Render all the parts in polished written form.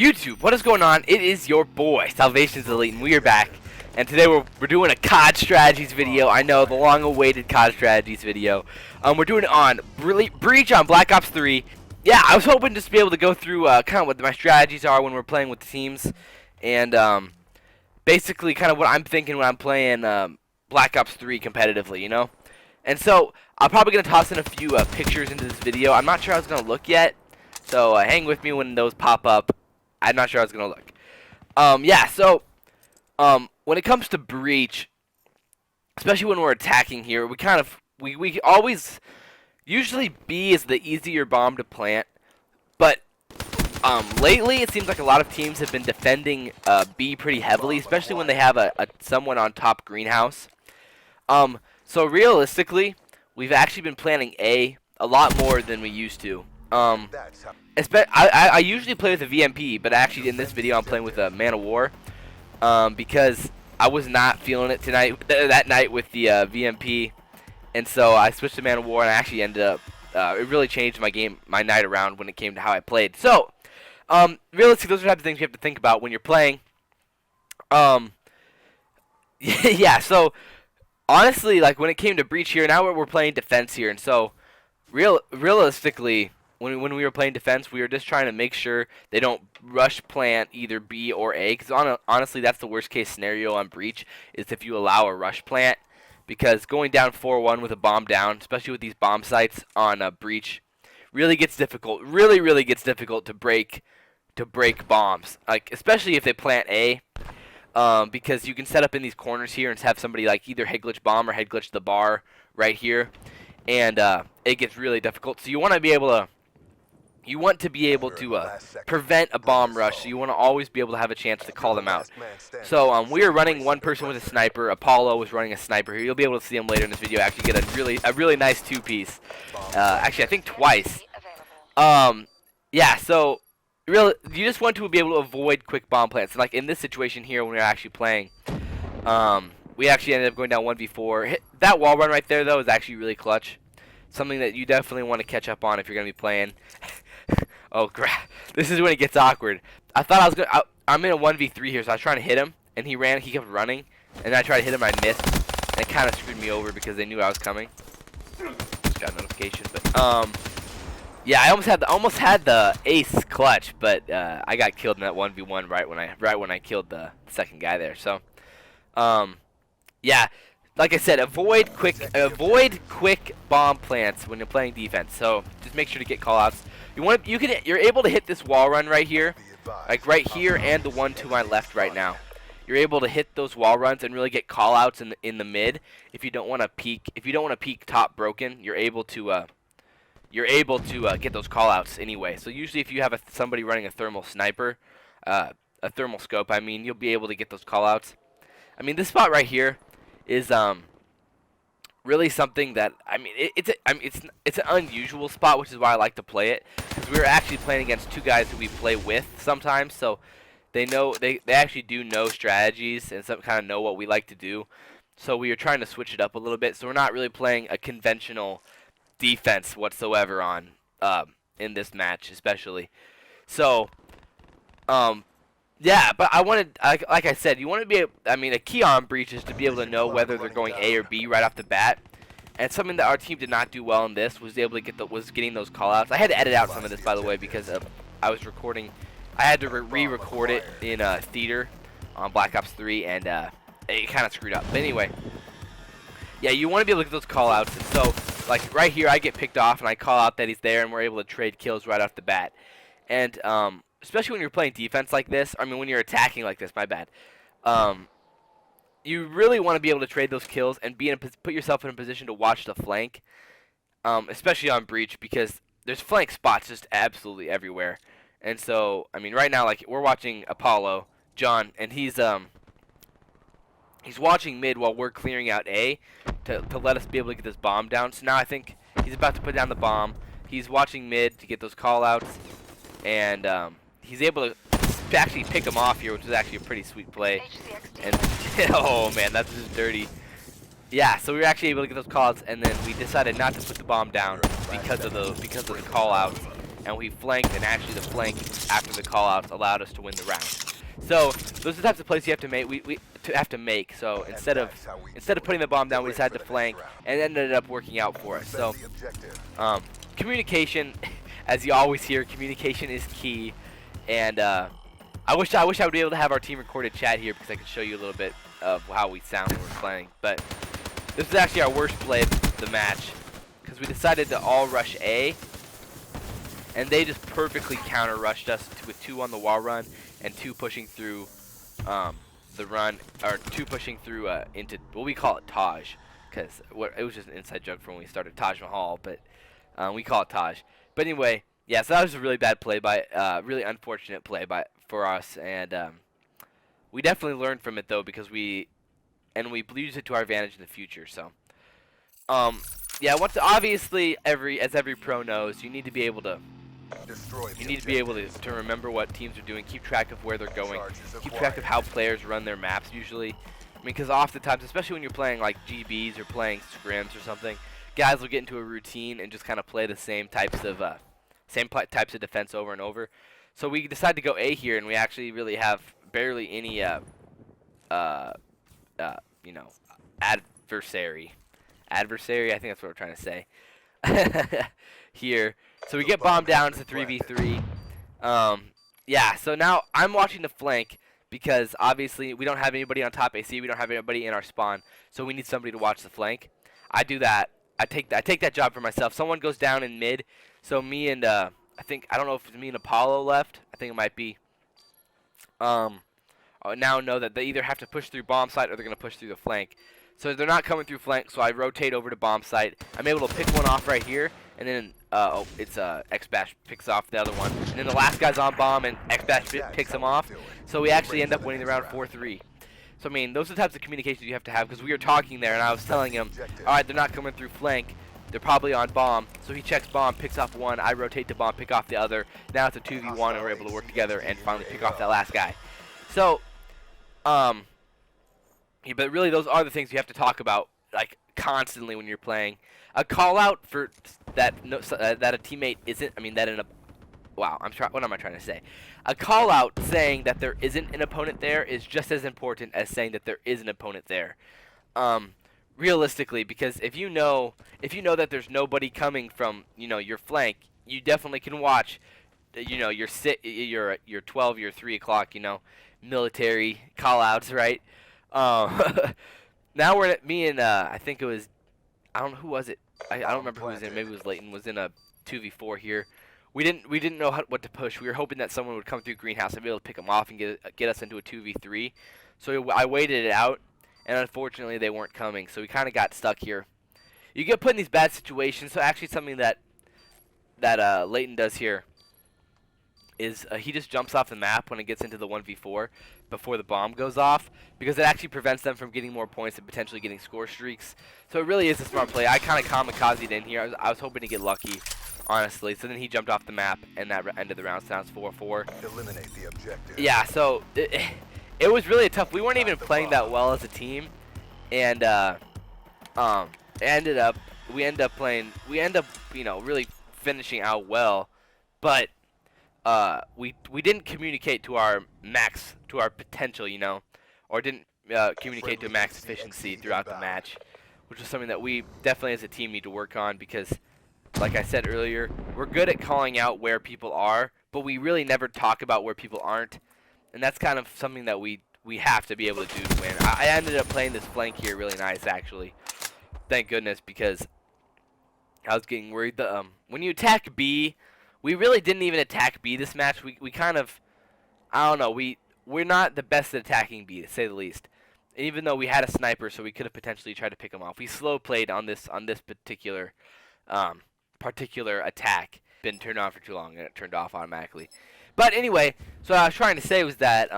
YouTube, what is going on? It is your boy, SalvationsElite, and we are back. And today we're doing a COD strategies video. I know, the long-awaited COD strategies video. We're doing it on Breach on Black Ops 3. Yeah, I was hoping just to be able to go through kind of what my strategies are when we're playing with the teams. And basically kind of what I'm thinking when I'm playing Black Ops 3 competitively, you know? And so, I'm probably going to toss in a few pictures into this video. I'm not sure how it's going to look yet. So, hang with me when those pop up. I'm not sure how it's going to look. Yeah, so, when it comes to Breach, especially when we're attacking here, we always, usually B is the easier bomb to plant, but, lately it seems like a lot of teams have been defending, B pretty heavily, especially when they have someone on top greenhouse. So realistically, we've actually been planting A lot more than we used to. I usually play with a VMP, but actually in this video I'm playing with a Man of War, because I was not feeling it that night with the VMP, and so I switched to Man of War, and I actually ended up it really changed my night around when it came to how I played. So realistically, those are the type of things you have to think about when you're playing. Yeah, so honestly, like when it came to Breach here, now we're playing defense here, and so realistically, when we were playing defense, we were just trying to make sure they don't rush plant either B or A, because honestly, that's the worst case scenario on Breach, is if you allow a rush plant, because going down 4-1 with a bomb down, especially with these bomb sites on Breach, really gets difficult. Really gets difficult to break bombs, like especially if they plant A. Because you can set up in these corners here and have somebody like either head glitch bomb or head glitch the bar right here, and it gets really difficult. So you want to be able to prevent a bomb rush. So you want to always be able to have a chance to call them out. So we are running one person with a sniper. Apollo was running a sniper here. You'll be able to see him later in this video. Actually, get a really nice two-piece. Actually, I think twice. Yeah. So. You just want to be able to avoid quick bomb plants. And like in this situation here, when we were actually playing, we actually ended up going down 1v4. That wall run right there, though, is actually really clutch. Something that you definitely want to catch up on if you're going to be playing. Oh, crap. This is when it gets awkward. I thought I was going to... I'm in a 1v3 here, so I was trying to hit him, and he kept running. And I tried to hit him, I missed. And it kind of screwed me over because they knew I was coming. Just got a notification, but... Yeah, I almost had the ace clutch, but I got killed in that 1v1 right when I killed the second guy there. So, yeah, like I said, avoid quick bomb plants when you're playing defense. So just make sure to get callouts. You're able to hit this wall run right here, like right here, and the one to my left right now. You're able to hit those wall runs and really get callouts in the mid. If you don't want to peek top broken, you're able to get those callouts anyway. So usually if you have somebody running a thermal sniper, a thermal scope, I mean, you'll be able to get those callouts. I mean, this spot right here is really something that, I mean, it's an unusual spot, which is why I like to play it, because we're actually playing against two guys who we play with sometimes, so they actually do know strategies and kind of know what we like to do. So we are trying to switch it up a little bit. So we're not really playing a conventional defense whatsoever on in this match, especially. So yeah, but I wanted, like I said, you want to be a key on Breach is to be able to know whether they're going A or B right off the bat. And something that our team did not do well in this was able to getting those callouts. I had to edit out some of this, by the way, because I was recording. I had to re-record it in theater on Black Ops 3, and it kind of screwed up. But anyway, yeah, you want to be able to get those callouts. And so, like right here, I get picked off, and I call out that he's there, and we're able to trade kills right off the bat. And especially when you're playing defense like this, I mean, when you're attacking like this, my bad. You really want to be able to trade those kills and put yourself in a position to watch the flank, especially on Breach, because there's flank spots just absolutely everywhere. And so, I mean, right now, like we're watching Apollo, John, and he's watching mid while we're clearing out A to let us be able to get this bomb down. So now I think he's about to put down the bomb. He's watching mid to get those callouts, and he's able to actually pick him off here, which is actually a pretty sweet play. And oh man, that's just dirty. Yeah, so we were actually able to get those callouts, and then we decided not to put the bomb down because of the callouts. and we flanked, and actually the flank after the callouts allowed us to win the round. So those are the types of plays you have to make. We have to make. So instead of putting the bomb down, we decided to flank, and it ended up working out for us. So communication, as you always hear, communication is key. And I wish I would be able to have our team recorded chat here because I could show you a little bit of how we sound when we're playing. But this is actually our worst play of the match because we decided to all rush A, and they just perfectly counter rushed us with 2 on the wall run and 2 pushing through the run, or 2 pushing through into what we call it Taj, because it was just an inside joke from when we started Taj Mahal, but we call it Taj. But anyway, yeah, so that was a really bad play by, really unfortunate play for us, and we definitely learned from it though, because we used it to our advantage in the future. So, yeah, obviously as every pro knows, you need to be able to to remember what teams are doing, keep track of where they're going, keep track of how players run their maps usually. I mean, because oftentimes, especially when you're playing like GBs or playing scrims or something, guys will get into a routine and just kind of play the same types of defense over and over. So we decided to go A here, and we actually really have barely any you know, adversary. I think that's what we're trying to say. Here. So we get bombed down to 3v3. Yeah, so now I'm watching the flank because obviously we don't have anybody on top AC, we don't have anybody in our spawn, so we need somebody to watch the flank. I do that. I take that job for myself. Someone goes down in mid, so me and I don't know if it's me and Apollo left. I think it might be. I now know that they either have to push through bomb site or they're going to push through the flank. So they're not coming through flank, so I rotate over to bomb site. I'm able to pick one off right here, and then it's xBash picks off the other one. And then the last guy's on bomb, and xBash picks him off. So we actually end up winning the round 4-3. So, I mean, those are the types of communications you have to have, because we were talking there, and I was telling him, all right, they're not coming through flank. They're probably on bomb. So he checks bomb, picks off one. I rotate to bomb, pick off the other. Now it's a 2v1, and we're able to work together and finally pick off that last guy. So, yeah, but really, those are the things you have to talk about, like, constantly when you're playing. A call out for that that a teammate isn't. I mean, that in a wow. What am I trying to say? A call out saying that there isn't an opponent there is just as important as saying that there is an opponent there. Realistically, because if you know that there's nobody coming from your flank, you definitely can watch. Your 12, your 3 o'clock. Military call outs, right? Now we're at me and I think it was, I don't know who was it. I don't remember who was in. Maybe it was Leighton. Was in a 2v4 here. We didn't know what to push. We were hoping that someone would come through greenhouse and be able to pick them off and get us into a 2v3. So I waited it out, and unfortunately they weren't coming. So we kind of got stuck here. You get put in these bad situations. So actually something that Leighton does here is he just jumps off the map when it gets into the 1v4 before the bomb goes off, because it actually prevents them from getting more points and potentially getting score streaks. So it really is a smart play. I kind of kamikazed in here. I was hoping to get lucky, honestly. So then he jumped off the map, and that ended the round. So now it's 4-4. Eliminate the objective. Yeah, so it was really tough. We weren't even playing that well as a team, and we end up really finishing out well, but we didn't communicate to our max, to our potential, or didn't communicate to max efficiency throughout the match, which is something that we definitely as a team need to work on, because like I said earlier, we're good at calling out where people are, but we really never talk about where people aren't, and that's kind of something that we have to be able to do to win. I ended up playing this flank here really nice, actually. Thank goodness, because I was getting worried that when you attack B, we really didn't even attack B this match. We kind of, I don't know, we're not the best at attacking B, to say the least. And even though we had a sniper, so we could have potentially tried to pick him off. We slow played on this particular attack. Been turned on for too long, and it turned off automatically. But anyway, so what I was trying to say was that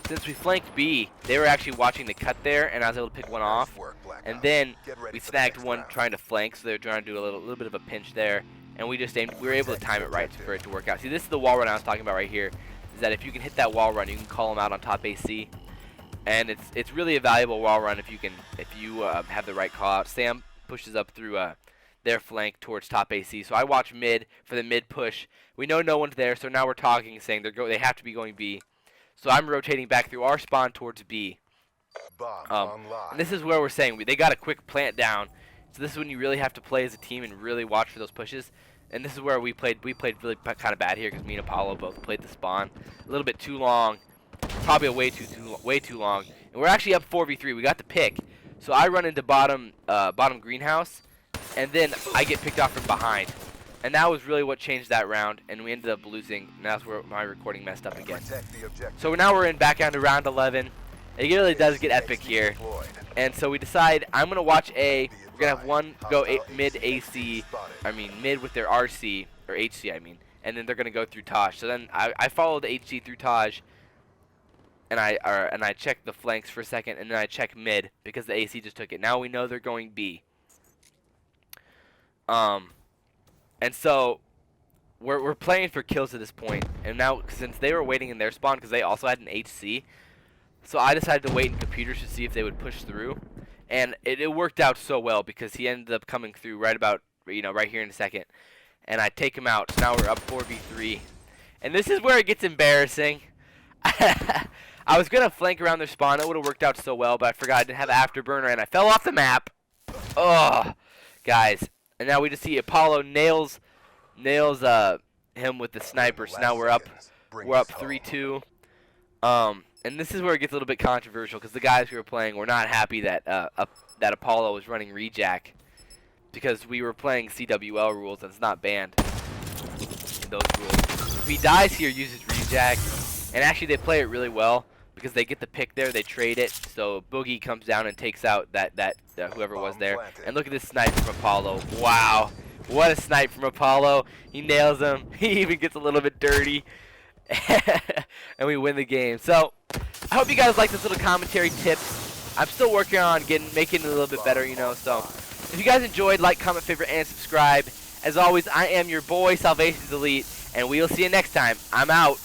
since we flanked B, they were actually watching the cut there, and I was able to pick one off. And then we snagged one trying to flank, so they were trying to do a little bit of a pinch there. And we just aimed, we were able to time it right for it to work out. See, this is the wall run I was talking about right here. Is that if you can hit that wall run, you can call them out on top AC, and it's really a valuable wall run if you have the right call out. Sam pushes up through their flank towards top AC. So I watch mid for the mid push. We know no one's there, so now we're talking, saying they have to be going B. So I'm rotating back through our spawn towards B. And this is where we're saying they got a quick plant down. So this is when you really have to play as a team and really watch for those pushes. And this is where we played really kind of bad here because me and Apollo both played the spawn a little bit too long, probably way too long. And we're actually up 4v3. We got the pick, so I run into bottom greenhouse, and then I get picked off from behind. And that was really what changed that round, and we ended up losing. And that's where my recording messed up again. So now we're back down to round 11. It really does get epic here, and so we decide I'm gonna watch A. We're gonna have one go mid AC, mid with their RC or HC, and then they're gonna go through Taj. So then I follow the HC through Taj, and I check the flanks for a second, and then I check mid because the AC just took it. Now we know they're going B. And so we're playing for kills at this point, and now since they were waiting in their spawn because they also had an HC. So I decided to wait in computers to see if they would push through, and it worked out so well because he ended up coming through right here in a second, and I take him out. So now we're up 4v3, and this is where it gets embarrassing. I was gonna flank around their spawn. It would have worked out so well, but I forgot I didn't have afterburner, and I fell off the map. Oh, guys! And now we just see Apollo nails him with the sniper. So now we're up 3-2. And this is where it gets a little bit controversial because the guys we were playing were not happy that that Apollo was running rejack because we were playing CWL rules and it's not banned in those rules. If he dies here, uses rejack, and actually they play it really well because they get the pick there, they trade it, so Boogie comes down and takes out that whoever was there. And look at this snipe from Apollo. Wow, what a snipe from Apollo! He nails him. He even gets a little bit dirty. And we win the game. So I hope you guys like this little commentary tips. I'm still working on making it a little bit better, so if you guys enjoyed, like, comment, favorite, and subscribe. As always, I am your boy SalvationsElite, and we will see you next time. I'm out.